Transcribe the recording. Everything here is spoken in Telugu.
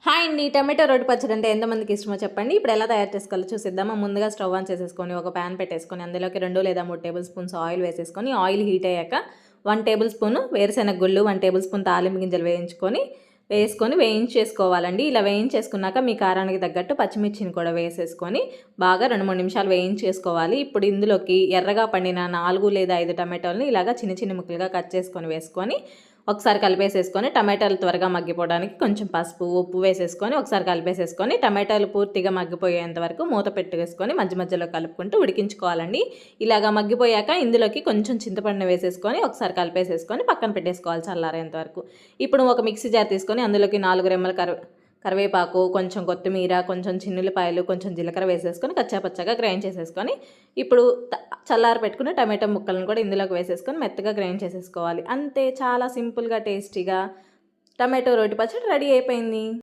హాయ్ అండి. టమాటో రోటి పచ్చడి అంటే ఎంతమందికి ఇష్టమో చెప్పండి. ఇప్పుడు ఎలా తయారు చేసుకోవాలో చూసిద్దామా. ముందుగా స్టవ్ ఆన్ చేసేసుకొని ఒక ప్యాన్ పెట్టేసుకొని అందులోకి 2 లేదా 3 టేబుల్ స్పూన్స్ ఆయిల్ వేసేసుకొని ఆయిల్ హీట్ అయ్యాక 1 టేబుల్ స్పూన్ వేరుశెనగ గుళ్ళు, 1 టేబుల్ స్పూన్ తాలింపు గింజలు వేసుకొని వేయించేసుకోవాలండి. ఇలా వేయించేసుకున్నాక మీ కారానికి తగ్గట్టు పచ్చిమిర్చిని కూడా వేసేసుకొని బాగా 2-3 నిమిషాలు వేయించేసుకోవాలి. ఇప్పుడు ఇందులోకి ఎర్రగా పండిన 4 లేదా 5 టమాటోలని ఇలాగా చిన్న చిన్న ముక్కలుగా కట్ చేసుకొని వేసుకొని ఒకసారి కలిపేసేసుకొని టమాటాలు త్వరగా మగ్గిపోవడానికి కొంచెం పసుపు, ఉప్పు వేసేసుకొని ఒకసారి కలిపేసేసుకొని టమాటాలు పూర్తిగా మగ్గిపోయేంత వరకు మూత పెట్టేసుకొని మధ్య మధ్యలో కలుపుకుంటూ ఉడికించుకోవాలండి. ఇలాగా మగ్గిపోయాక ఇందులోకి కొంచెం చింతపండు వేసేసుకొని ఒకసారి కలిపేసేసుకొని పక్కన పెట్టేసుకోవాలి చల్లారేంత వరకు. ఇప్పుడు ఒక మిక్సీ జార్ తీసుకొని అందులోకి 4 రెమ్మల కరివేపాకు, కొంచెం కొత్తిమీర, కొంచెం చిన్నులపాయలు, కొంచెం జీలకర్ర వేసేసుకొని కచ్చాపచ్చగా గ్రైండ్ చేసేసుకొని ఇప్పుడు చల్లారి పెట్టుకుని టమాటో ముక్కలను కూడా ఇందులోకి వేసేసుకొని మెత్తగా గ్రైండ్ చేసేసుకోవాలి. అంతే, చాలా సింపుల్గా టేస్టీగా టమాటో రోటి పచ్చడి రెడీ అయిపోయింది.